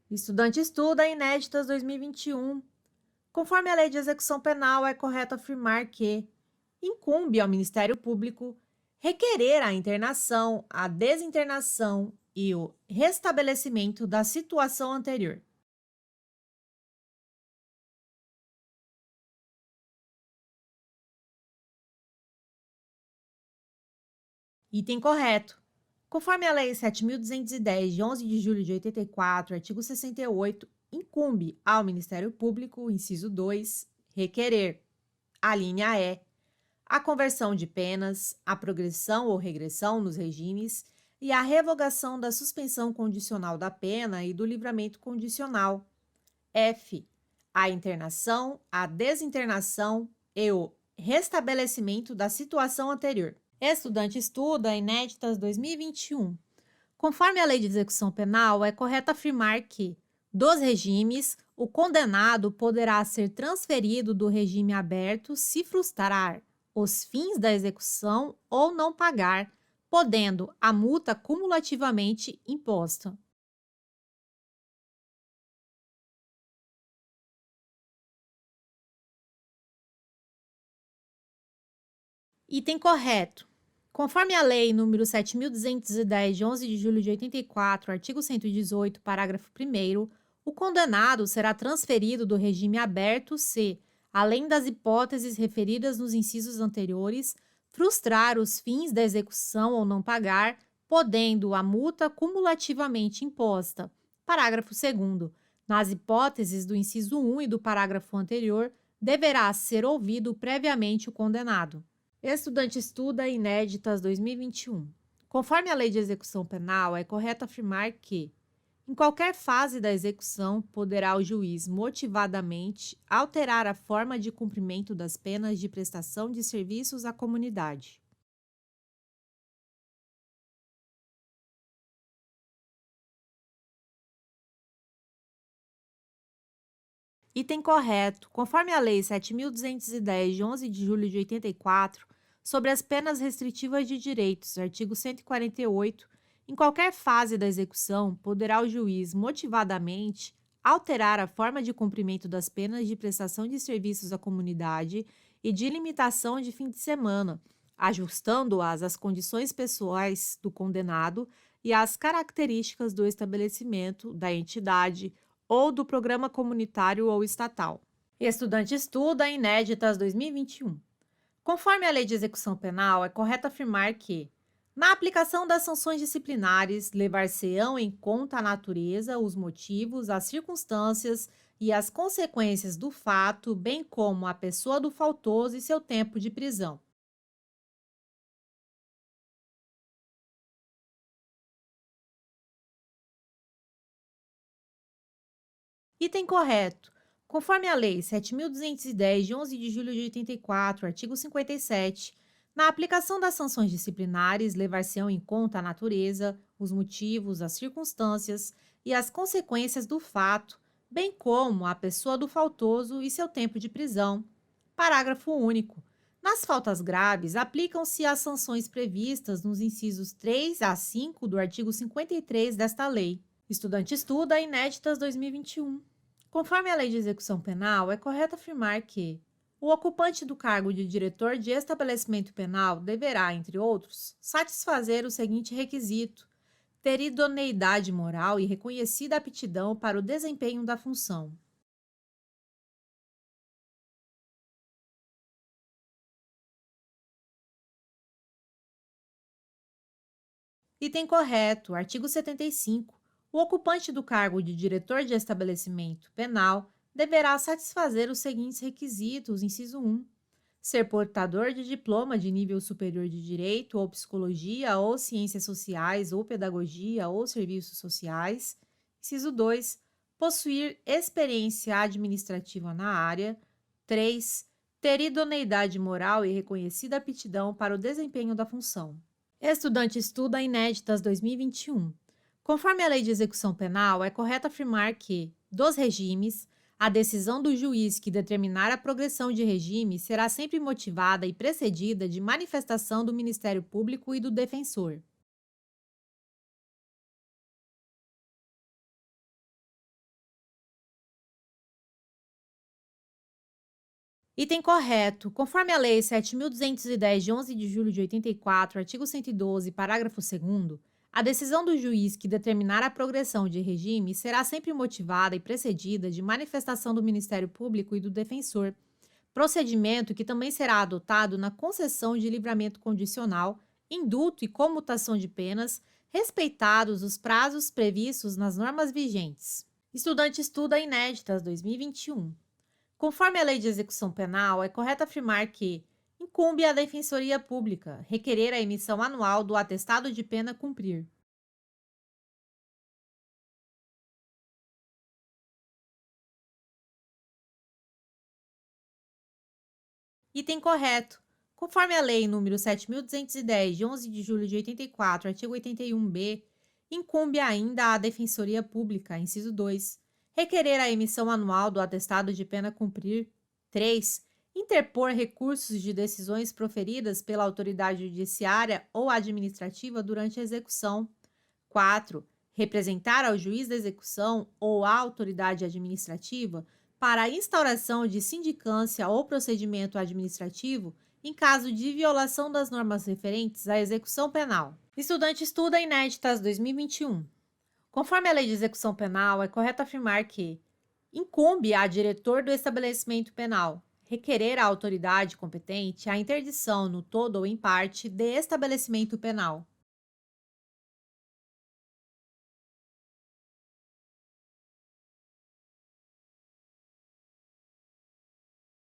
Estudante estuda Inéditas 2021. Conforme a Lei de Execução Penal, é correto afirmar que incumbe ao Ministério Público requerer a internação, a desinternação e o restabelecimento da situação anterior. Item correto. Conforme a Lei 7.210, de 11 de julho de 84, artigo 68, incumbe ao Ministério Público, inciso 2, requerer: a linha E, a conversão de penas, a progressão ou regressão nos regimes e a revogação da suspensão condicional da pena e do livramento condicional. F. A internação, a desinternação e o restabelecimento da situação anterior. Estudante estuda Inéditas 2021. Conforme a Lei de Execução Penal, é correto afirmar que, dos regimes, o condenado poderá ser transferido do regime aberto se frustrar os fins da execução ou não pagar, podendo a multa cumulativamente imposta. Item correto. Conforme a Lei nº 7.210, de 11 de julho de 84, artigo 118, parágrafo 1º, o condenado será transferido do regime aberto se, além das hipóteses referidas nos incisos anteriores, frustrar os fins da execução ou não pagar, podendo a multa cumulativamente imposta. Parágrafo 2º. Nas hipóteses do inciso 1 e do parágrafo anterior, deverá ser ouvido previamente o condenado. Estudante estuda Inéditas 2021. Conforme a Lei de Execução Penal, é correto afirmar que, em qualquer fase da execução, poderá o juiz motivadamente alterar a forma de cumprimento das penas de prestação de serviços à comunidade. Item correto. Conforme a Lei 7.210, de 11 de julho de 84, sobre as penas restritivas de direitos, artigo 148, em qualquer fase da execução, poderá o juiz, motivadamente, alterar a forma de cumprimento das penas de prestação de serviços à comunidade e de limitação de fim de semana, ajustando-as às condições pessoais do condenado e às características do estabelecimento, da entidade ou do programa comunitário ou estatal. Estudante estuda Inéditas 2021. Conforme a Lei de Execução Penal, é correto afirmar que, na aplicação das sanções disciplinares, levar-se-ão em conta a natureza, os motivos, as circunstâncias e as consequências do fato, bem como a pessoa do faltoso e seu tempo de prisão. Item correto. Conforme a Lei 7.210, de 11 de julho de 84, artigo 57, na aplicação das sanções disciplinares, levar-se-ão em conta a natureza, os motivos, as circunstâncias e as consequências do fato, bem como a pessoa do faltoso e seu tempo de prisão. Parágrafo único. Nas faltas graves, aplicam-se as sanções previstas nos incisos 3 a 5 do artigo 53 desta lei. Estudante estuda Inéditas 2021. Conforme a Lei de Execução Penal, é correto afirmar que o ocupante do cargo de diretor de estabelecimento penal deverá, entre outros, satisfazer o seguinte requisito: ter idoneidade moral e reconhecida aptidão para o desempenho da função. Item correto, artigo 75. O ocupante do cargo de diretor de estabelecimento penal deverá satisfazer os seguintes requisitos, inciso 1. Ser portador de diploma de nível superior de direito ou psicologia ou ciências sociais ou pedagogia ou serviços sociais. Inciso 2. Possuir experiência administrativa na área. 3. Ter idoneidade moral e reconhecida aptidão para o desempenho da função. Estudante estuda Inéditas 2021. Conforme a Lei de Execução Penal, é correto afirmar que, dos regimes, a decisão do juiz que determinar a progressão de regime será sempre motivada e precedida de manifestação do Ministério Público e do defensor. Item correto. Conforme a Lei 7.210, de 11 de julho de 84, artigo 112, parágrafo 2º, a decisão do juiz que determinar a progressão de regime será sempre motivada e precedida de manifestação do Ministério Público e do defensor, procedimento que também será adotado na concessão de livramento condicional, indulto e comutação de penas, respeitados os prazos previstos nas normas vigentes. Estudante estuda inéditas 2021. Conforme a Lei de Execução Penal, é correto afirmar que incumbe à Defensoria Pública requerer a emissão anual do atestado de pena a cumprir. Item correto. Conforme a Lei nº 7.210, de 11 de julho de 84, artigo 81b, incumbe ainda à Defensoria Pública, inciso 2, requerer a emissão anual do atestado de pena a cumprir. 3. Interpor recursos de decisões proferidas pela autoridade judiciária ou administrativa durante a execução. 4. Representar ao juiz da execução ou à autoridade administrativa para a instauração de sindicância ou procedimento administrativo em caso de violação das normas referentes à execução penal. Estudante estuda inéditas 2021. Conforme a Lei de Execução Penal, é correto afirmar que incumbe a diretor do estabelecimento penal requerer à autoridade competente a interdição no todo ou em parte de estabelecimento penal.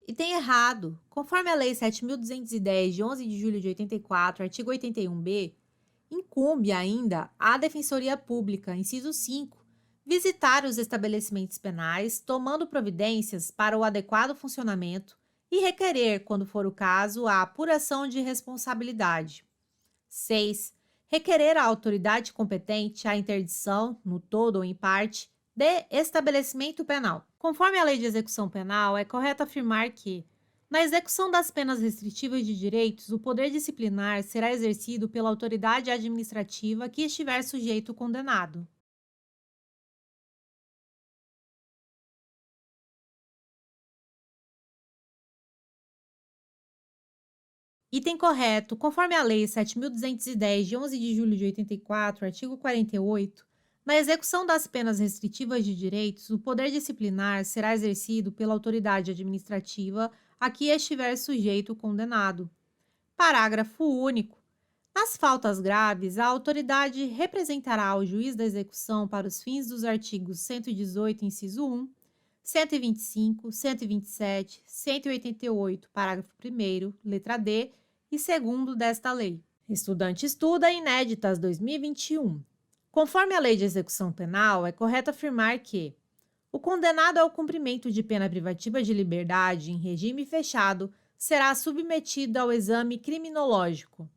E tem errado. Conforme a Lei 7.210, de 11 de julho de 84, artigo 81b, incumbe ainda à Defensoria Pública, inciso 5, visitar os estabelecimentos penais, tomando providências para o adequado funcionamento e requerer, quando for o caso, a apuração de responsabilidade. 6. Requerer à autoridade competente a interdição, no todo ou em parte, de estabelecimento penal. Conforme a Lei de Execução Penal, é correto afirmar que, na execução das penas restritivas de direitos, o poder disciplinar será exercido pela autoridade administrativa que estiver sujeito o condenado. Item correto. Conforme a Lei 7.210, de 11 de julho de 84, artigo 48, na execução das penas restritivas de direitos, o poder disciplinar será exercido pela autoridade administrativa a que estiver sujeito o condenado. Parágrafo único. Nas faltas graves, a autoridade representará ao juiz da execução para os fins dos artigos 118, inciso 1, 125, 127, 188, parágrafo 1º, letra D e 2º desta lei. Estudante estuda inéditas 2021. Conforme a Lei de Execução Penal, é correto afirmar que o condenado ao cumprimento de pena privativa de liberdade em regime fechado será submetido ao exame criminológico.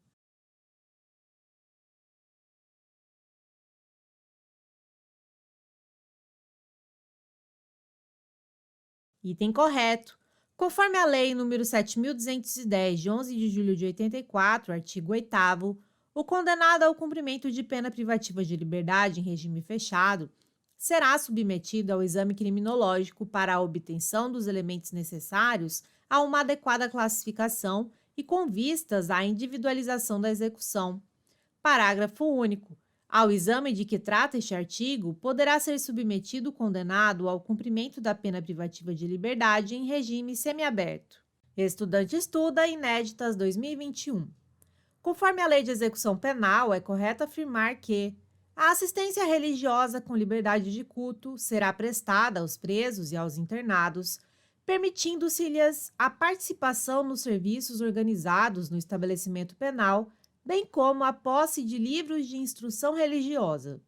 Item correto. Conforme a Lei nº 7.210, de 11 de julho de 84, artigo 8º, o condenado ao cumprimento de pena privativa de liberdade em regime fechado será submetido ao exame criminológico para a obtenção dos elementos necessários a uma adequada classificação e com vistas à individualização da execução. Parágrafo único. Ao exame de que trata este artigo, poderá ser submetido o condenado ao cumprimento da pena privativa de liberdade em regime semiaberto. Estudante estuda inéditas 2021. Conforme a Lei de Execução Penal, é correto afirmar que a assistência religiosa com liberdade de culto será prestada aos presos e aos internados, permitindo-se-lhes a participação nos serviços organizados no estabelecimento penal, bem como a posse de livros de instrução religiosa.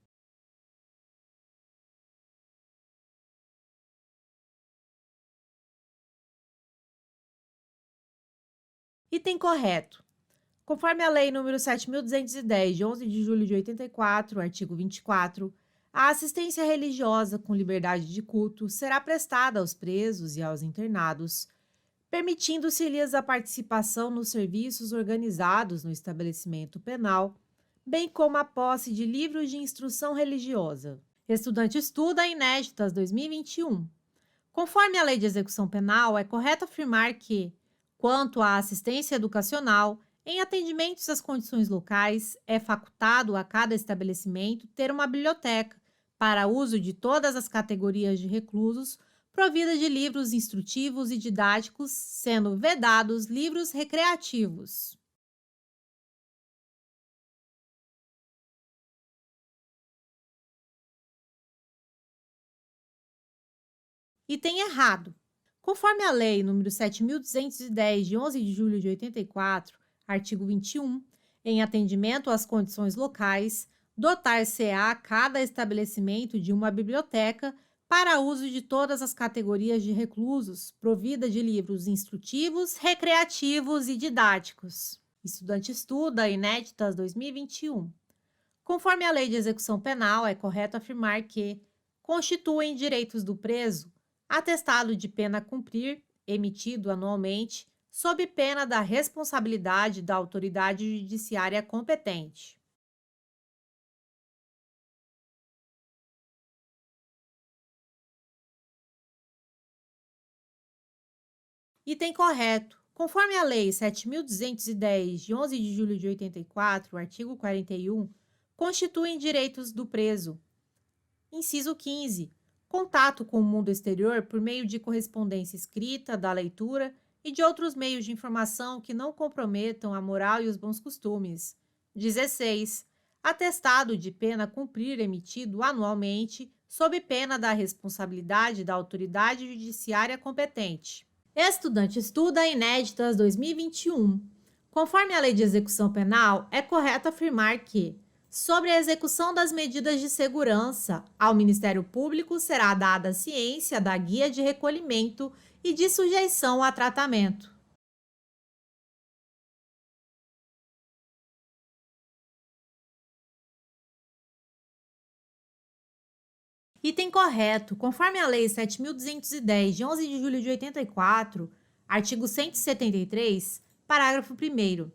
Item correto. Conforme a Lei nº 7.210, de 11 de julho de 84, artigo 24, a assistência religiosa com liberdade de culto será prestada aos presos e aos internados, permitindo-se-lhes a participação nos serviços organizados no estabelecimento penal, bem como a posse de livros de instrução religiosa. Estudante estuda inéditas 2021. Conforme a Lei de Execução Penal, é correto afirmar que, quanto à assistência educacional, em atendimentos às condições locais, é facultado a cada estabelecimento ter uma biblioteca para uso de todas as categorias de reclusos, provida de livros instrutivos e didáticos, sendo vedados livros recreativos. Item errado. Conforme a Lei nº 7.210, de 11 de julho de 84, artigo 21, em atendimento às condições locais, dotar-se-á cada estabelecimento de uma biblioteca para uso de todas as categorias de reclusos, provida de livros instrutivos, recreativos e didáticos. Estudante estuda, inéditas 2021. Conforme a Lei de Execução Penal, é correto afirmar que constituem direitos do preso atestado de pena a cumprir, emitido anualmente, sob pena da responsabilidade da autoridade judiciária competente. Item correto. Conforme a Lei 7.210, de 11 de julho de 84, artigo 41, constituem direitos do preso. Inciso 15. Contato com o mundo exterior por meio de correspondência escrita, da leitura e de outros meios de informação que não comprometam a moral e os bons costumes. 16. Atestado de pena a cumprir emitido anualmente, sob pena da responsabilidade da autoridade judiciária competente. Estudante estuda inéditas 2021. Conforme a Lei de Execução Penal, é correto afirmar que, sobre a execução das medidas de segurança, ao Ministério Público será dada ciência da guia de recolhimento e de sujeição a tratamento. Item correto. Conforme a Lei 7.210, de 11 de julho de 84, artigo 173, parágrafo 1º,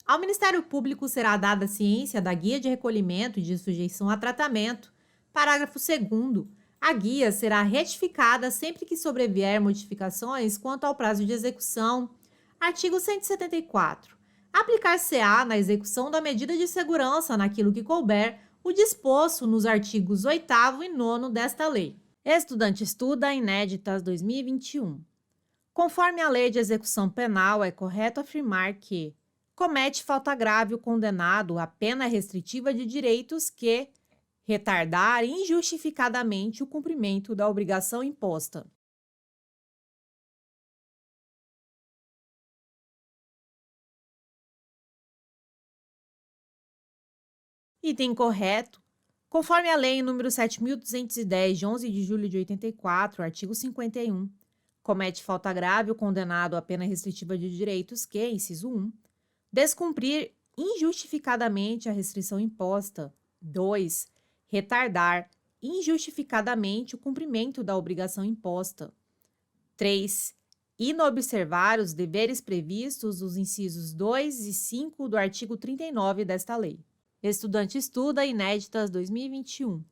ao Ministério Público será dada ciência da guia de recolhimento e de sujeição a tratamento. Parágrafo 2º. A guia será retificada sempre que sobrevier modificações quanto ao prazo de execução. Artigo 174. Aplicar-se-á na execução da medida de segurança naquilo que couber o disposto nos artigos 8º e 9º desta lei. Estudante estuda inéditas 2021. Conforme a Lei de Execução Penal, é correto afirmar que comete falta grave o condenado à pena restritiva de direitos que retardar injustificadamente o cumprimento da obrigação imposta. Item correto. Conforme a Lei nº 7.210, de 11 de julho de 84, artigo 51, comete falta grave o condenado à pena restritiva de direitos que, inciso 1, descumprir injustificadamente a restrição imposta. 2. Retardar injustificadamente o cumprimento da obrigação imposta. 3. Inobservar os deveres previstos nos incisos 2 e 5 do artigo 39 desta lei. Estudante estuda inéditas 2021.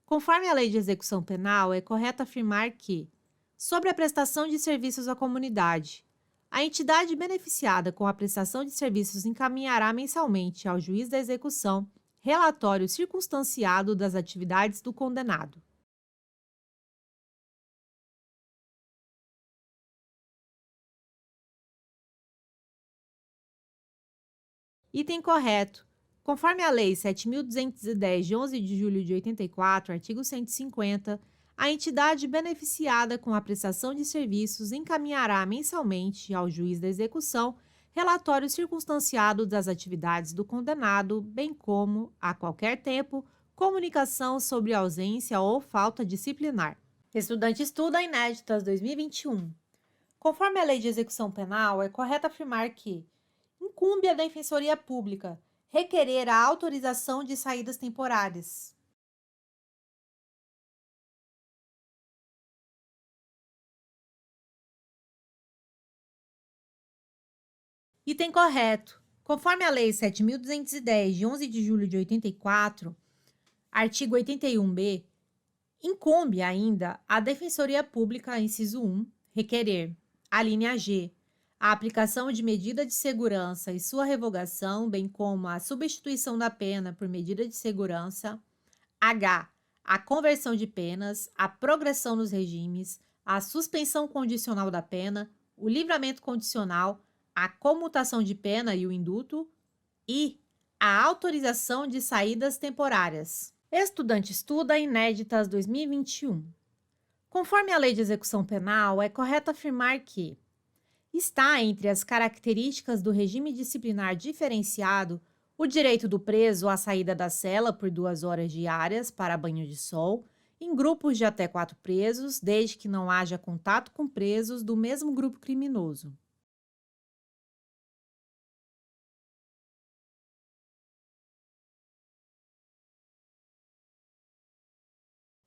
Conforme a Lei de Execução Penal, é correto afirmar que, sobre a prestação de serviços à comunidade, a entidade beneficiada com a prestação de serviços encaminhará mensalmente ao juiz da execução relatório circunstanciado das atividades do condenado. Item correto. Conforme a Lei 7.210, de 11 de julho de 84, artigo 150, a entidade beneficiada com a prestação de serviços encaminhará mensalmente ao juiz da execução relatório circunstanciado das atividades do condenado, bem como, a qualquer tempo, comunicação sobre ausência ou falta disciplinar. Estudante estuda inéditas 2021. Conforme a Lei de Execução Penal, é correto afirmar que incumbe à Defensoria Pública requerer a autorização de saídas temporárias. Item correto. Conforme a Lei 7.210, de 11 de julho de 84, artigo 81b, Incumbe ainda à Defensoria Pública, inciso 1, requerer: a linha G, a aplicação de medida de segurança e sua revogação, bem como a substituição da pena por medida de segurança; H, a conversão de penas, a progressão nos regimes, a suspensão condicional da pena, o livramento condicional, a comutação de pena e o indulto; I, a autorização de saídas temporárias. Estudante estuda inéditas 2021. Conforme a Lei de Execução Penal, é correto afirmar que está entre as características do regime disciplinar diferenciado o direito do preso à saída da cela por 2 horas diárias para banho de sol, em grupos de até 4 presos, desde que não haja contato com presos do mesmo grupo criminoso.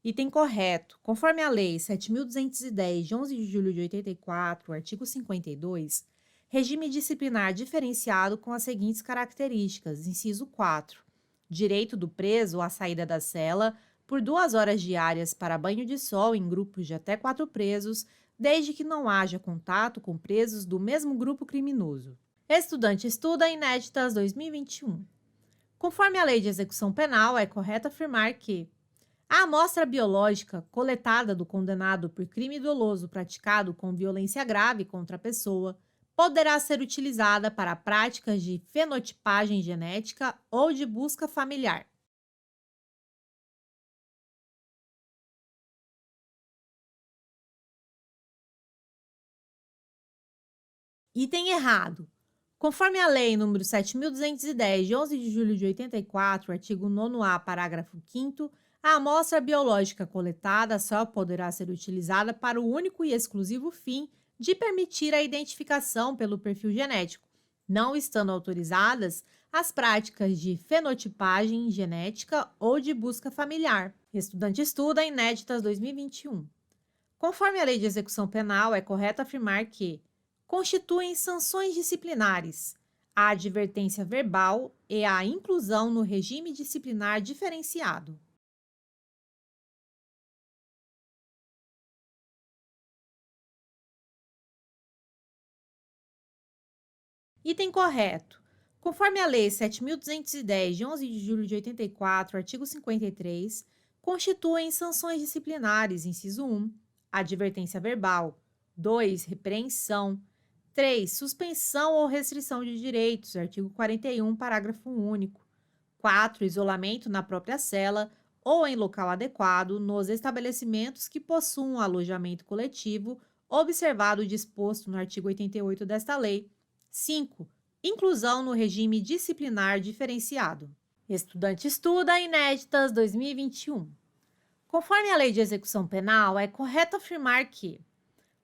Item correto. Conforme a Lei 7.210, de 11 de julho de 84, artigo 52, regime disciplinar diferenciado com as seguintes características: inciso 4. Direito do preso à saída da cela por 2 horas diárias para banho de sol em grupos de até 4 presos, desde que não haja contato com presos do mesmo grupo criminoso. Estudante estuda inéditas 2021. Conforme a Lei de Execução Penal, é correto afirmar que a amostra biológica coletada do condenado por crime doloso praticado com violência grave contra a pessoa poderá ser utilizada para práticas de fenotipagem genética ou de busca familiar. Item errado. Conforme a Lei nº 7.210, de 11 de julho de 84, artigo 9º-A, parágrafo 5º, a amostra biológica coletada só poderá ser utilizada para o único e exclusivo fim de permitir a identificação pelo perfil genético, não estando autorizadas as práticas de fenotipagem genética ou de busca familiar. Estudante estuda inéditas 2021. Conforme a Lei de Execução Penal, é correto afirmar que constituem sanções disciplinares a advertência verbal e a inclusão no regime disciplinar diferenciado. Item correto. Conforme a Lei 7.210, de 11 de julho de 84, artigo 53, constituem sanções disciplinares, inciso 1, advertência verbal; 2, repreensão; 3, suspensão ou restrição de direitos, artigo 41, parágrafo único; 4, isolamento na própria cela ou em local adequado nos estabelecimentos que possuam alojamento coletivo, observado o disposto no artigo 88 desta lei; 5, inclusão no regime disciplinar diferenciado. Estudante estuda inéditas 2021. Conforme a Lei de Execução Penal, é correto afirmar que,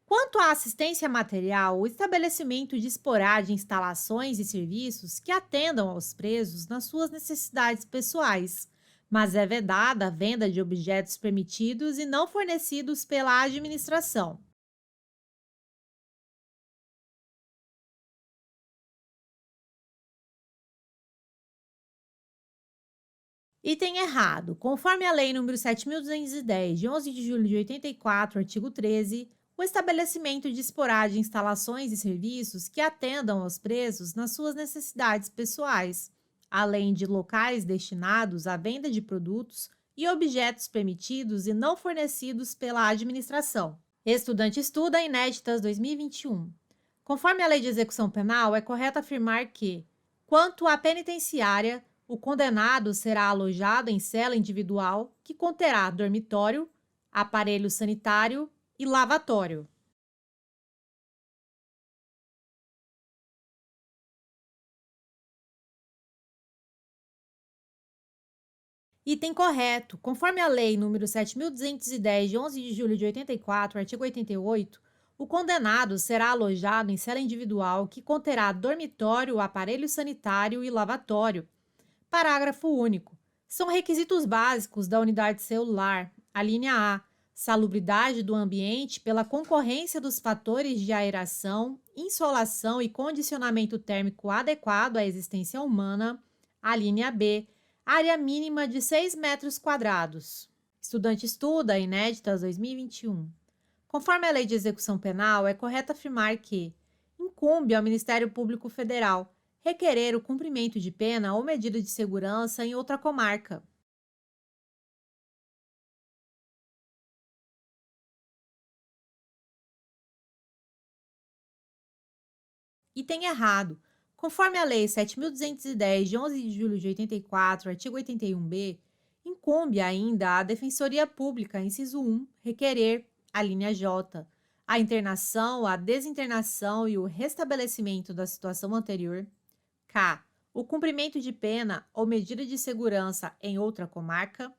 quanto à assistência material, o estabelecimento disporá de instalações e serviços que atendam aos presos nas suas necessidades pessoais, mas é vedada a venda de objetos permitidos e não fornecidos pela administração. Item errado. Conforme a Lei nº 7.210, de 11 de julho de 84, artigo 13, o estabelecimento disporá de instalações e serviços que atendam aos presos nas suas necessidades pessoais, além de locais destinados à venda de produtos e objetos permitidos e não fornecidos pela administração. Estudante estuda inéditas 2021. Conforme a Lei de Execução Penal, é correto afirmar que, quanto à penitenciária, o condenado será alojado em cela individual que conterá dormitório, aparelho sanitário e lavatório. Item correto. Conforme a Lei nº 7.210, de 11 de julho de 84, artigo 88, o condenado será alojado em cela individual que conterá dormitório, aparelho sanitário e lavatório. Parágrafo único. São requisitos básicos da unidade celular. A linha A. Salubridade do ambiente pela concorrência dos fatores de aeração, insolação e condicionamento térmico adequado à existência humana. A linha B. Área mínima de 6 metros quadrados. Estudante estuda, inéditas 2021. Conforme a Lei de Execução Penal, é correto afirmar que incumbe ao Ministério Público Federal requerer o cumprimento de pena ou medida de segurança em outra comarca. E tem errado. Conforme a Lei 7.210, de 11 de julho de 84, artigo 81b, incumbe ainda à Defensoria Pública, inciso 1, requerer, a linha J, a internação, a desinternação e o restabelecimento da situação anterior. K. O cumprimento de pena ou medida de segurança em outra comarca.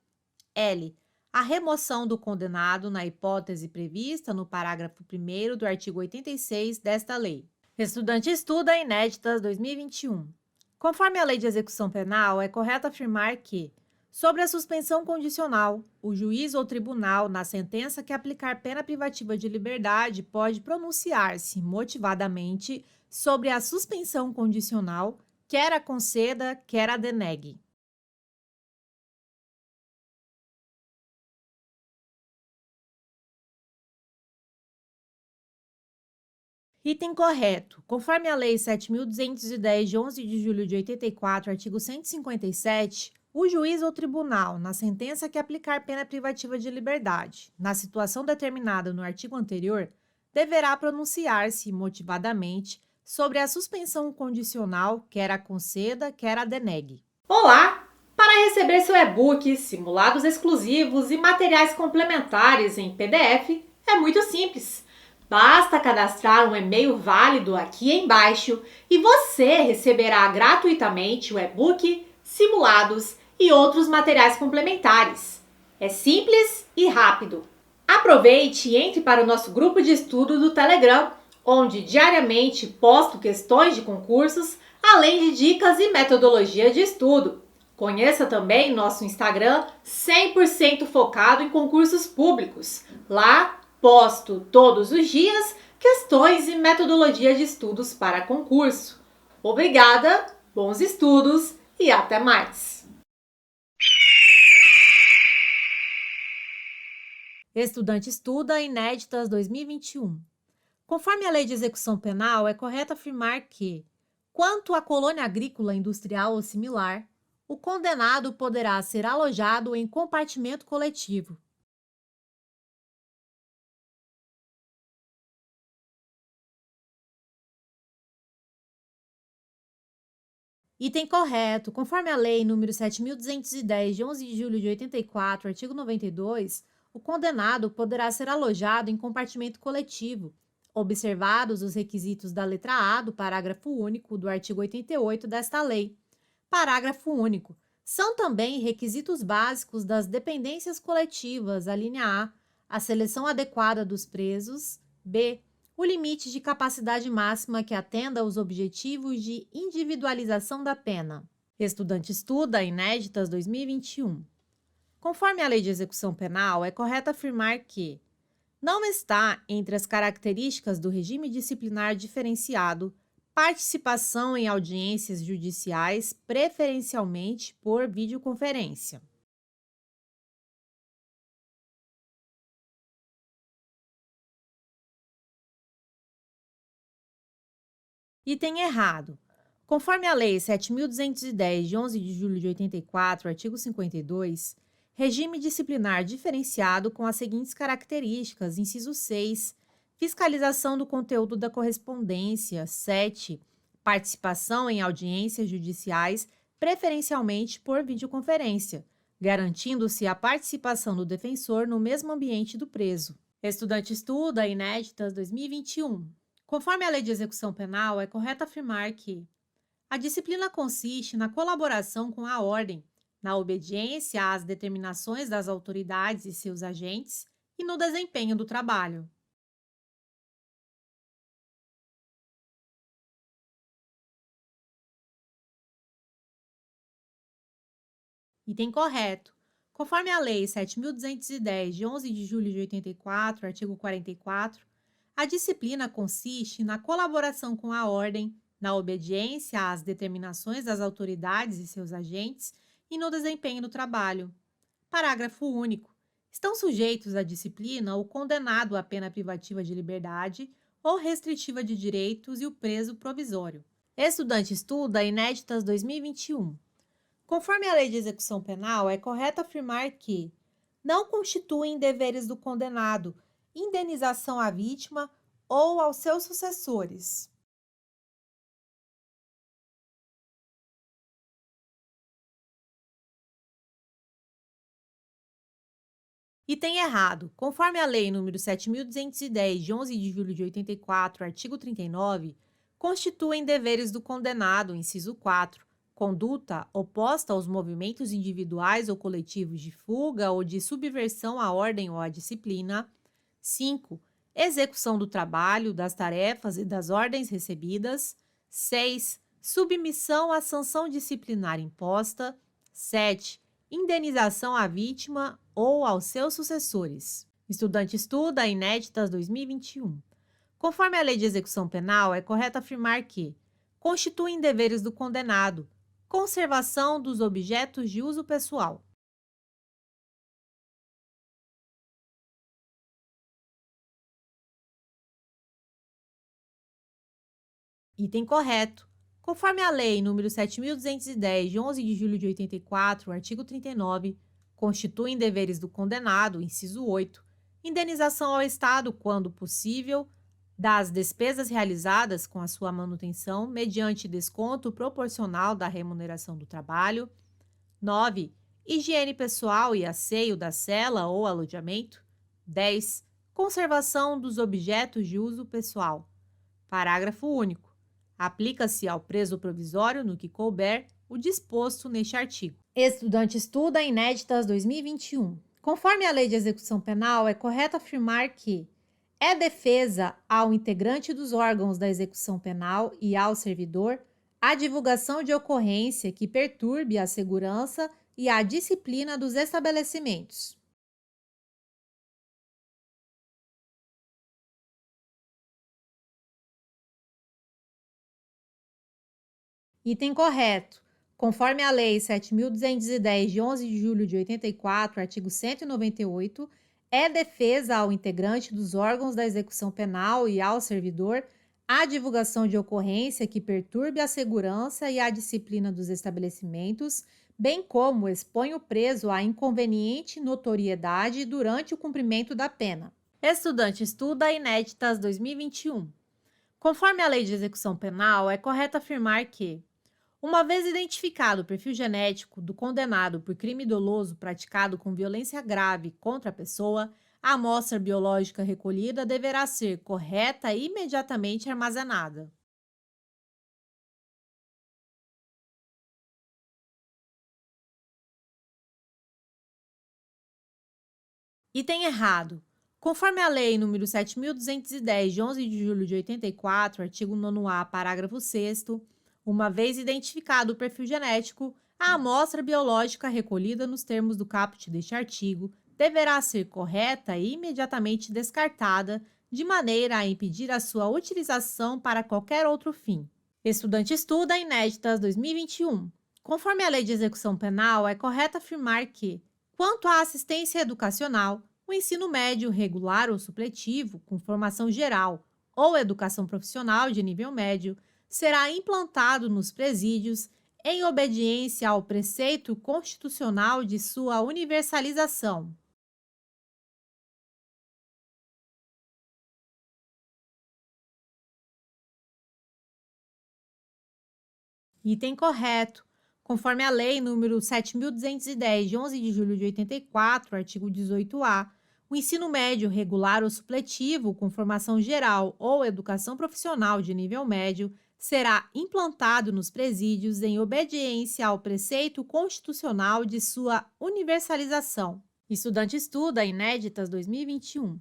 L. A remoção do condenado na hipótese prevista no parágrafo 1º do artigo 86 desta lei. Estudante estuda inéditas 2021. Conforme a Lei de Execução Penal, é correto afirmar que, sobre a suspensão condicional, o juiz ou tribunal, na sentença que aplicar pena privativa de liberdade, pode pronunciar-se motivadamente sobre a suspensão condicional, quer a conceda, quer a denegue. Item correto. Conforme a Lei 7.210, de 11 de julho de 84, artigo 157, o juiz ou tribunal, na sentença que aplicar pena privativa de liberdade, na situação determinada no artigo anterior, deverá pronunciar-se motivadamente sobre a suspensão condicional, quer a conceda, quer a denegue. Olá! Para receber seu e-book, simulados exclusivos e materiais complementares em PDF, é muito simples. Basta cadastrar um e-mail válido aqui embaixo e você receberá gratuitamente o e-book, simulados e outros materiais complementares. É simples e rápido. Aproveite e entre para o nosso grupo de estudo do Telegram, onde diariamente posto questões de concursos, além de dicas e metodologia de estudo. Conheça também nosso Instagram 100% focado em concursos públicos. Lá posto todos os dias questões e metodologia de estudos para concurso. Obrigada, bons estudos e até mais! Estudante estuda inéditas 2021. Conforme a Lei de Execução Penal, é correto afirmar que, quanto à colônia agrícola industrial ou similar, o condenado poderá ser alojado em compartimento coletivo. Item correto. Conforme a Lei nº 7.210, de 11 de julho de 84, artigo 92, o condenado poderá ser alojado em compartimento coletivo, observados os requisitos da letra A do parágrafo único do artigo 88 desta lei. Parágrafo único. São também requisitos básicos das dependências coletivas, a linha a seleção adequada dos presos, b, o limite de capacidade máxima que atenda aos objetivos de individualização da pena. Estudante estuda, inéditas 2021. Conforme a Lei de Execução Penal, é correto afirmar que não está entre as características do regime disciplinar diferenciado participação em audiências judiciais, preferencialmente por videoconferência. Item errado. Conforme a Lei 7.210, de 11 de julho de 84, artigo 52, regime disciplinar diferenciado com as seguintes características: inciso 6, fiscalização do conteúdo da correspondência; 7, participação em audiências judiciais, preferencialmente por videoconferência, garantindo-se a participação do defensor no mesmo ambiente do preso. Estudante estuda, inéditas 2021. Conforme a Lei de Execução Penal, é correto afirmar que a disciplina consiste na colaboração com a ordem, na obediência às determinações das autoridades e seus agentes e no desempenho do trabalho. Item correto. Conforme a Lei 7.210, de 11 de julho de 84, artigo 44, a disciplina consiste na colaboração com a ordem, na obediência às determinações das autoridades e seus agentes e no desempenho do trabalho. Parágrafo único. Estão sujeitos à disciplina o condenado à pena privativa de liberdade ou restritiva de direitos e o preso provisório. Estudante estuda Inéditas 2021. Conforme a Lei de Execução Penal, é correto afirmar que não constituem deveres do condenado indenização à vítima ou aos seus sucessores. E tem errado. Conforme a Lei nº 7.210, de 11 de julho de 84, artigo 39, constituem deveres do condenado, inciso 4, conduta oposta aos movimentos individuais ou coletivos de fuga ou de subversão à ordem ou à disciplina. 5. Execução do trabalho, das tarefas e das ordens recebidas. 6. Submissão à sanção disciplinar imposta. 7. Indenização à vítima ou aos seus sucessores. Estudante estuda Inéditas 2021. Conforme a Lei de Execução Penal, é correto afirmar que constituem deveres do condenado conservação dos objetos de uso pessoal. Item correto. Conforme a Lei nº 7.210, de 11 de julho de 84, artigo 39, constituem deveres do condenado, inciso 8, indenização ao Estado, quando possível, das despesas realizadas com a sua manutenção, mediante desconto proporcional da remuneração do trabalho. 9. Higiene pessoal e asseio da cela ou alojamento. 10. Conservação dos objetos de uso pessoal. Parágrafo único. Aplica-se ao preso provisório, no que couber, o disposto neste artigo. Estudante estuda Inéditas 2021. Conforme a Lei de Execução Penal, é correto afirmar que é defesa ao integrante dos órgãos da execução penal e ao servidor a divulgação de ocorrência que perturbe a segurança e a disciplina dos estabelecimentos. Item correto. Conforme a Lei 7.210, de 11 de julho de 84, artigo 198, é defesa ao integrante dos órgãos da execução penal e ao servidor a divulgação de ocorrência que perturbe a segurança e a disciplina dos estabelecimentos, bem como expõe o preso à inconveniente notoriedade durante o cumprimento da pena. Estudante estuda Inéditas 2021. Conforme a Lei de Execução Penal, é correto afirmar que uma vez identificado o perfil genético do condenado por crime doloso praticado com violência grave contra a pessoa, a amostra biológica recolhida deverá ser correta e imediatamente armazenada. Item errado. Conforme a Lei nº 7.210, de 11 de julho de 84, artigo 9º-A, parágrafo 6º, uma vez identificado o perfil genético, a amostra biológica recolhida nos termos do caput deste artigo deverá ser correta e imediatamente descartada, de maneira a impedir a sua utilização para qualquer outro fim. Estudante estuda Inéditas 2021. Conforme a Lei de Execução Penal, é correto afirmar que, quanto à assistência educacional, o ensino médio regular ou supletivo, com formação geral, ou educação profissional de nível médio, será implantado nos presídios em obediência ao preceito constitucional de sua universalização. Item correto. Conforme a Lei nº 7.210, de 11 de julho de 84, artigo 18-A, o ensino médio regular ou supletivo, com formação geral ou educação profissional de nível médio, será implantado nos presídios em obediência ao preceito constitucional de sua universalização. Estudante estuda Inéditas 2021.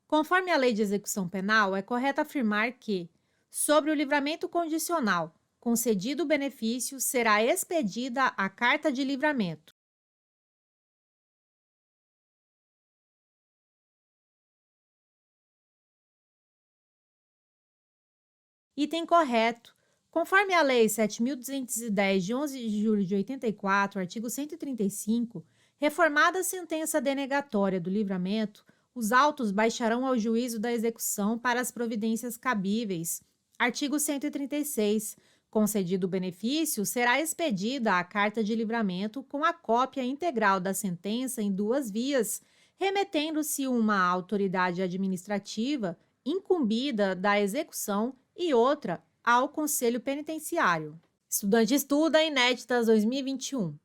Conforme a Lei de Execução Penal, é correto afirmar que, sobre o livramento condicional, concedido o benefício, será expedida a carta de livramento. Item correto. Conforme a Lei 7.210, de 11 de julho de 84, artigo 135, Reformada a sentença denegatória do livramento, os autos baixarão ao juízo da execução para as providências cabíveis. Artigo 136. Concedido o benefício, será expedida a carta de livramento com a cópia integral da sentença em duas vias, remetendo-se uma à autoridade administrativa incumbida da execução e outra ao Conselho Penitenciário. Estudante estuda inéditas 2021.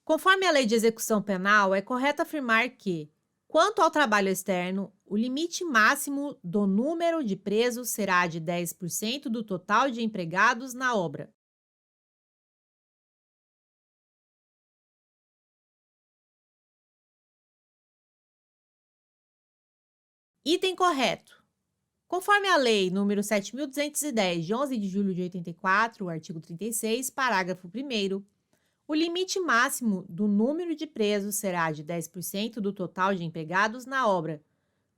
Conforme a Lei de Execução Penal, é correto afirmar que, quanto ao trabalho externo, o limite máximo do número de presos será de 10% do total de empregados na obra. Item correto. Conforme a Lei nº 7.210, de 11 de julho de 84, artigo 36, parágrafo 1º, o limite máximo do número de presos será de 10% do total de empregados na obra.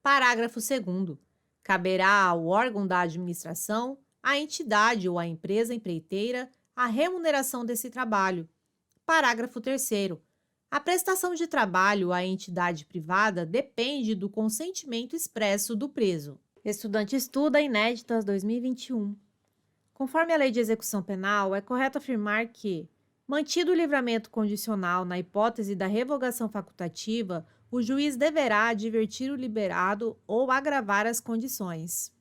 Parágrafo 2º. Caberá ao órgão da administração, à entidade ou à empresa empreiteira a remuneração desse trabalho. Parágrafo 3º. A prestação de trabalho à entidade privada depende do consentimento expresso do preso. Estudante estuda inéditas 2021. Conforme a Lei de Execução Penal, é correto afirmar que, mantido o livramento condicional na hipótese da revogação facultativa, o juiz deverá advertir o liberado ou agravar as condições.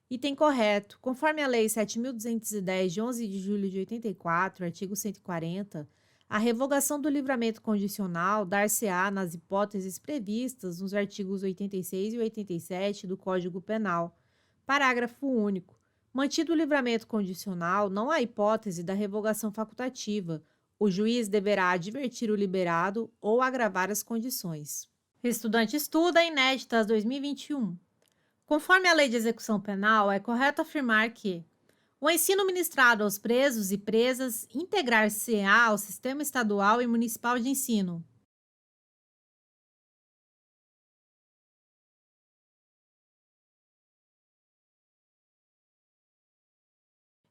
Item correto. Conforme a Lei 7.210, de 11 de julho de 84, artigo 140, a revogação do livramento condicional dar-se-á nas hipóteses previstas nos artigos 86 e 87 do Código Penal. Parágrafo único. Mantido o livramento condicional, não há hipótese da revogação facultativa. O juiz deverá advertir o liberado ou agravar as condições. Estudante estuda inéditas 2021. Conforme a Lei de Execução Penal, é correto afirmar que o ensino ministrado aos presos e presas integrar-se-á ao sistema estadual e municipal de ensino.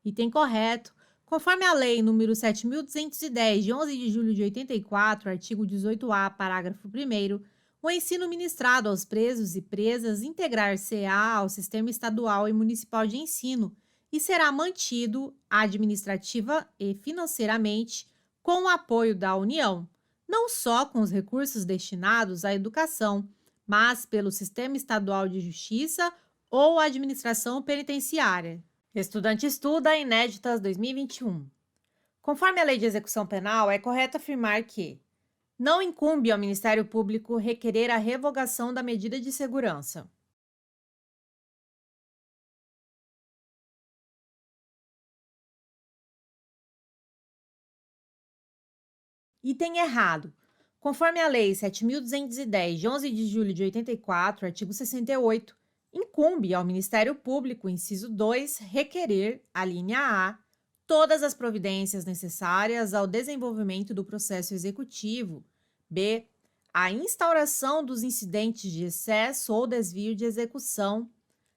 Item correto. Conforme a Lei nº 7.210, de 11 de julho de 84, artigo 18-A, parágrafo 1º, o ensino ministrado aos presos e presas integrar-se-á ao sistema estadual e municipal de ensino e será mantido administrativa e financeiramente com o apoio da União, não só com os recursos destinados à educação, mas pelo Sistema Estadual de Justiça ou Administração Penitenciária. Estudante estuda inéditas 2021. Conforme a Lei de Execução Penal, é correto afirmar que não incumbe ao Ministério Público requerer a revogação da medida de segurança. Item errado. Conforme a Lei 7.210, de 11 de julho de 84, artigo 68, incumbe ao Ministério Público, inciso 2, requerer, a linha A, todas as providências necessárias ao desenvolvimento do processo executivo. B. A instauração dos incidentes de excesso ou desvio de execução.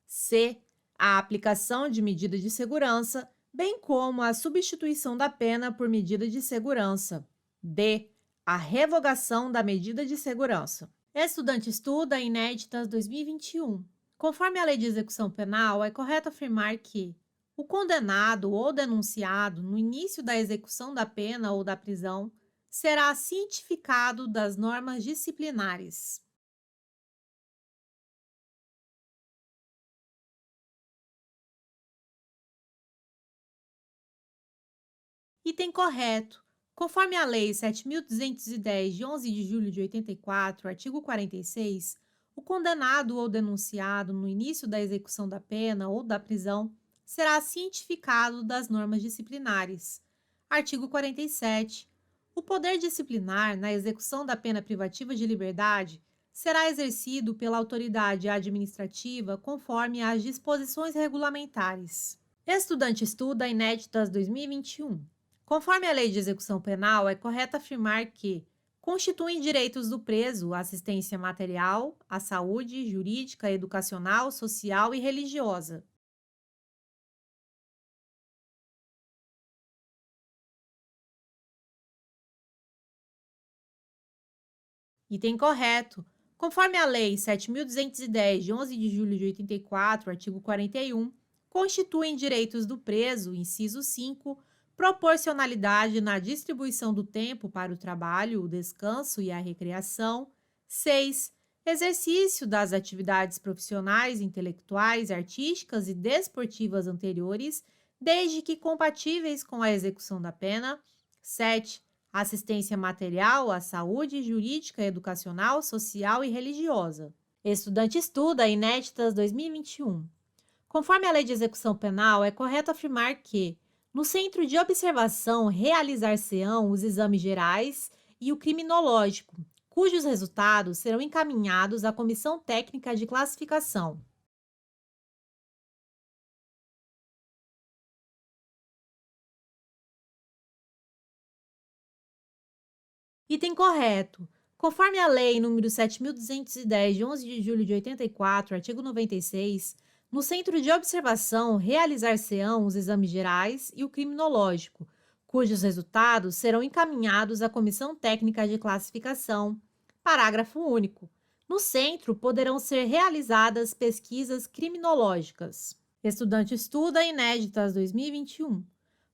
C. A aplicação de medida de segurança, bem como a substituição da pena por medida de segurança. D. A revogação da medida de segurança. Estudante estuda inéditas 2021. Conforme a Lei de Execução Penal, é correto afirmar que o condenado ou denunciado, no início da execução da pena ou da prisão, será cientificado das normas disciplinares. Item correto. Conforme a Lei 7.210, de 11 de julho de 84, artigo 46, o condenado ou denunciado, no início da execução da pena ou da prisão, será cientificado das normas disciplinares. Artigo 47. O poder disciplinar na execução da pena privativa de liberdade será exercido pela autoridade administrativa conforme as disposições regulamentares. Estudante estuda inéditas 2021. Conforme a Lei de Execução Penal, é correto afirmar que, constituem direitos do preso a assistência material, à saúde, jurídica, educacional, social e religiosa. Item correto. Conforme a Lei 7.210, de 11 de julho de 84, artigo 41, constituem direitos do preso, inciso 5, proporcionalidade na distribuição do tempo para o trabalho, o descanso e a recreação. 6. Exercício das atividades profissionais, intelectuais, artísticas e desportivas anteriores, desde que compatíveis com a execução da pena. 7. Assistência material à saúde, jurídica, educacional, social e religiosa. Estudante estuda Inéditas 2021. Conforme a Lei de Execução Penal, é correto afirmar que, no Centro de Observação, realizar-se-ão os exames gerais e o criminológico, cujos resultados serão encaminhados à Comissão Técnica de Classificação. Item correto. Conforme a Lei nº 7.210, de 11 de julho de 84, artigo 96, no Centro de Observação realizar-se-ão os exames gerais e o criminológico, cujos resultados serão encaminhados à Comissão Técnica de Classificação. Parágrafo único. No centro poderão ser realizadas pesquisas criminológicas. Estudante estuda Inéditas 2021.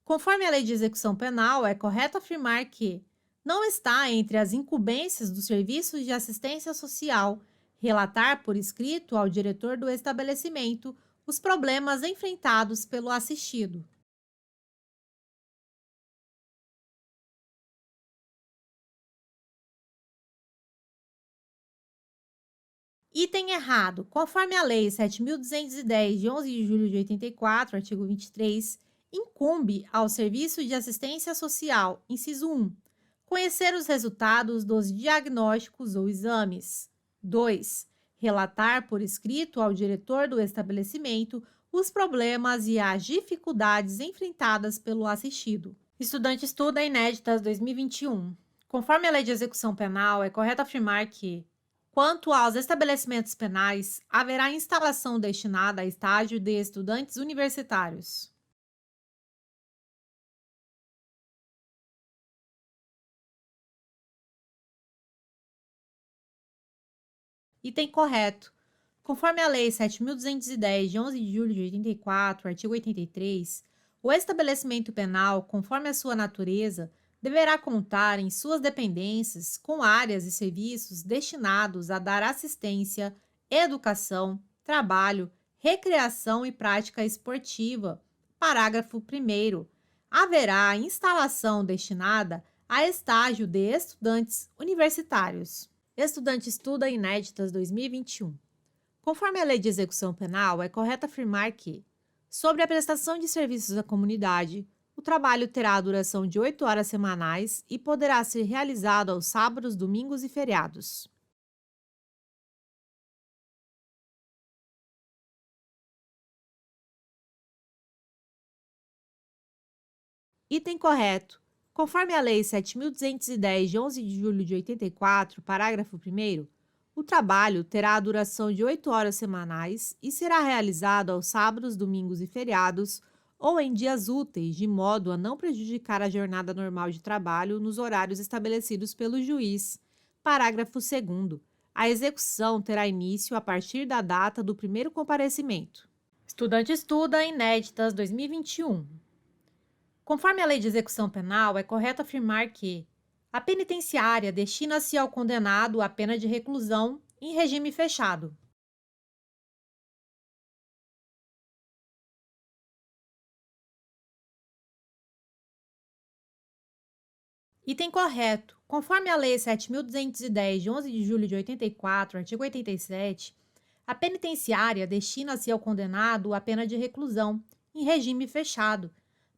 Conforme a Lei de Execução Penal, é correto afirmar que não está entre as incumbências dos serviços de assistência social relatar por escrito ao diretor do estabelecimento os problemas enfrentados pelo assistido. Item errado. Conforme a Lei 7.210, de 11 de julho de 84, artigo 23, incumbe ao Serviço de Assistência Social, inciso 1, conhecer os resultados dos diagnósticos ou exames. 2. Relatar por escrito ao diretor do estabelecimento os problemas e as dificuldades enfrentadas pelo assistido. Estudante estuda Inéditas 2021. Conforme a Lei de Execução Penal, é correto afirmar que, quanto aos estabelecimentos penais, haverá instalação destinada a estágio de estudantes universitários. Item correto. Conforme a Lei 7.210, de 11 de julho de 84, artigo 83, o estabelecimento penal, conforme a sua natureza, deverá contar em suas dependências com áreas e serviços destinados a dar assistência, educação, trabalho, recreação e prática esportiva. Parágrafo 1º. Haverá instalação destinada a estágio de estudantes universitários. Estudante estuda Inéditas 2021. Conforme a Lei de Execução Penal, é correto afirmar que, sobre a prestação de serviços à comunidade, o trabalho terá a duração de 8 horas semanais e poderá ser realizado aos sábados, domingos e feriados. Item correto. Conforme a Lei 7.210, de 11 de julho de 84, parágrafo 1º, o trabalho terá a duração de 8 horas semanais e será realizado aos sábados, domingos e feriados ou em dias úteis, de modo a não prejudicar a jornada normal de trabalho nos horários estabelecidos pelo juiz. Parágrafo 2º. A execução terá início a partir da data do primeiro comparecimento. Estudante estuda Inéditas 2021. Conforme a Lei de Execução Penal, é correto afirmar que a penitenciária destina-se ao condenado à pena de reclusão em regime fechado. Item correto. Conforme a Lei 7.210, de 11 de julho de 84, artigo 87, a penitenciária destina-se ao condenado à pena de reclusão em regime fechado.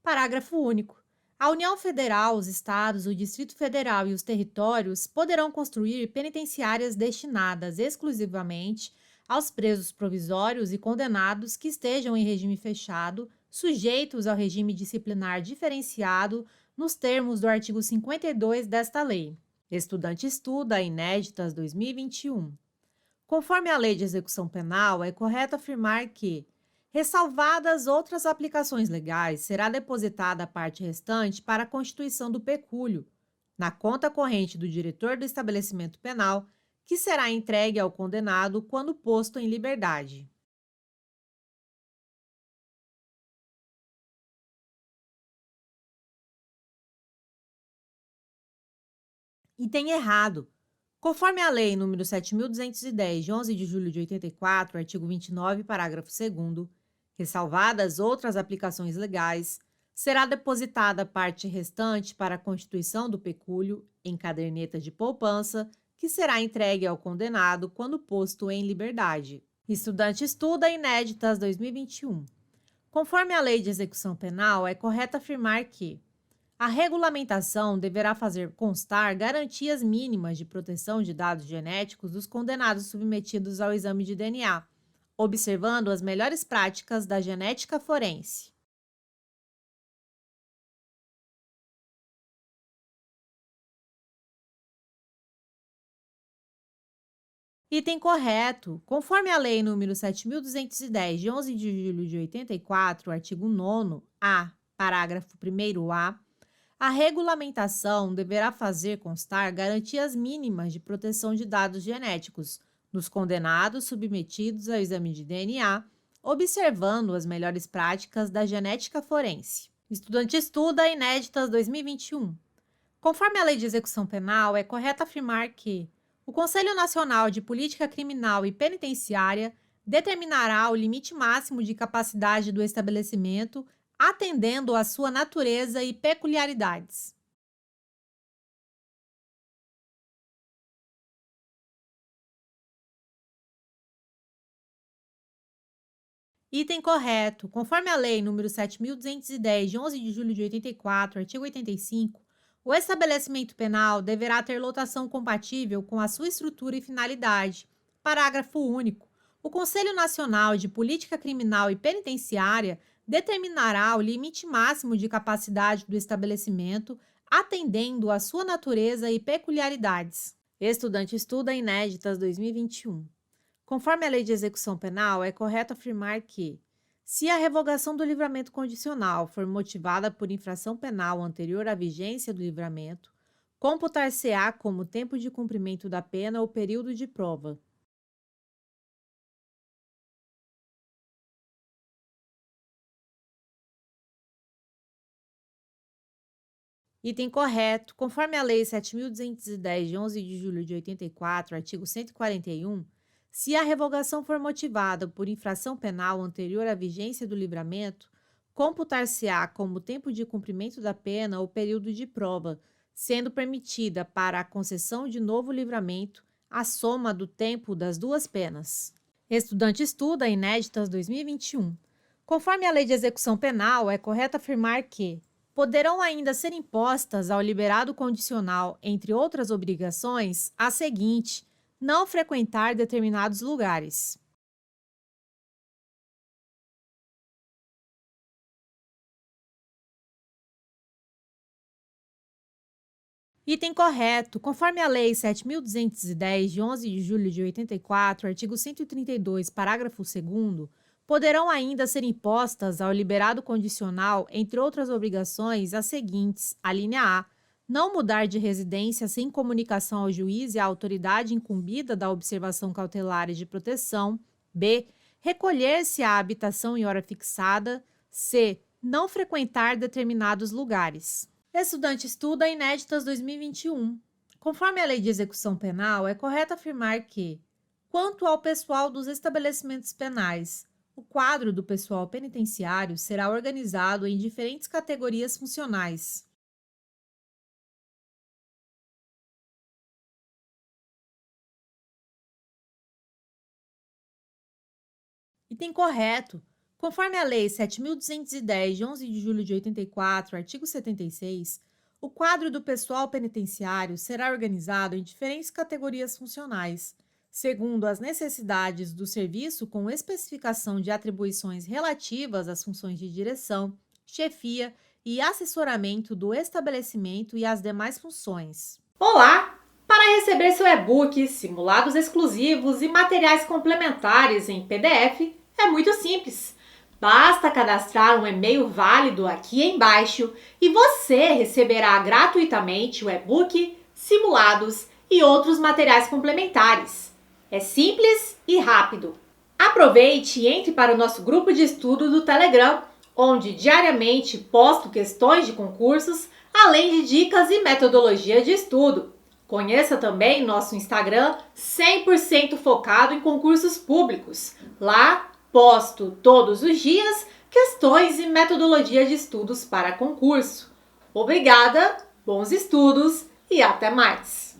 Parágrafo único. A União Federal, os Estados, o Distrito Federal e os territórios poderão construir penitenciárias destinadas exclusivamente aos presos provisórios e condenados que estejam em regime fechado, sujeitos ao regime disciplinar diferenciado nos termos do artigo 52 desta lei. Estudante estuda inéditas 2021. Conforme a Lei de Execução Penal, é correto afirmar que, ressalvadas outras aplicações legais, será depositada a parte restante para a constituição do pecúlio, na conta corrente do diretor do estabelecimento penal, que será entregue ao condenado quando posto em liberdade. Item errado. Conforme a Lei nº 7.210, de 11 de julho de 84, artigo 29, parágrafo 2º, ressalvadas outras aplicações legais, será depositada a parte restante para a constituição do pecúlio em caderneta de poupança, que será entregue ao condenado quando posto em liberdade. Estudante estuda inéditas 2021. Conforme a Lei de Execução Penal, é correto afirmar que a regulamentação deverá fazer constar garantias mínimas de proteção de dados genéticos dos condenados submetidos ao exame de DNA, observando as melhores práticas da genética forense. Item correto. Conforme a Lei nº 7.210, de 11 de julho de 84, artigo 9º-A, parágrafo 1º-A, a regulamentação deverá fazer constar garantias mínimas de proteção de dados genéticos dos condenados submetidos ao exame de DNA, observando as melhores práticas da genética forense. Estudante estuda inéditas 2021. Conforme a Lei de Execução Penal, é correto afirmar que o Conselho Nacional de Política Criminal e Penitenciária determinará o limite máximo de capacidade do estabelecimento, atendendo à sua natureza e peculiaridades. Item correto. Conforme a Lei nº 7.210, de 11 de julho de 84, artigo 85, o estabelecimento penal deverá ter lotação compatível com a sua estrutura e finalidade. Parágrafo único. O Conselho Nacional de Política Criminal e Penitenciária determinará o limite máximo de capacidade do estabelecimento, atendendo à sua natureza e peculiaridades. Estudante estuda inéditas 2021. Conforme a Lei de Execução Penal, é correto afirmar que, se a revogação do livramento condicional for motivada por infração penal anterior à vigência do livramento, computar-se-á como tempo de cumprimento da pena o período de prova. Item correto. Conforme a Lei 7.210, de 11 de julho de 84, artigo 141, se a revogação for motivada por infração penal anterior à vigência do livramento, computar-se-á como tempo de cumprimento da pena o período de prova, sendo permitida para a concessão de novo livramento a soma do tempo das duas penas. Estudante estuda inéditas 2021. Conforme a Lei de Execução Penal, é correto afirmar que poderão ainda ser impostas ao liberado condicional, entre outras obrigações, a seguinte: não frequentar determinados lugares. Item correto. Conforme a Lei 7.210, de 11 de julho de 84, artigo 132, parágrafo 2º, poderão ainda ser impostas ao liberado condicional, entre outras obrigações, as seguintes: a linha A, não mudar de residência sem comunicação ao juiz e à autoridade incumbida da observação cautelar e de proteção; B, recolher-se à habitação em hora fixada; C, não frequentar determinados lugares. Estudante estuda inéditas 2021. Conforme a Lei de Execução Penal, é correto afirmar que, quanto ao pessoal dos estabelecimentos penais, o quadro do pessoal penitenciário será organizado em diferentes categorias funcionais. Item correto. Conforme a Lei 7.210, de 11 de julho de 84, artigo 76, o quadro do pessoal penitenciário será organizado em diferentes categorias funcionais, segundo as necessidades do serviço, com especificação de atribuições relativas às funções de direção, chefia e assessoramento do estabelecimento e às demais funções. Olá! receber seu e-book, simulados exclusivos e materiais complementares em PDF, é muito simples. Basta cadastrar um e-mail válido aqui embaixo e você receberá gratuitamente o e-book, simulados e outros materiais complementares. É simples e rápido. Aproveite e entre para o nosso grupo de estudo do Telegram, onde diariamente posto questões de concursos, além de dicas e metodologia de estudo. Conheça também nosso Instagram 100% focado em concursos públicos. Lá posto todos os dias questões e metodologia de estudos para concurso. Obrigada, bons estudos e até mais!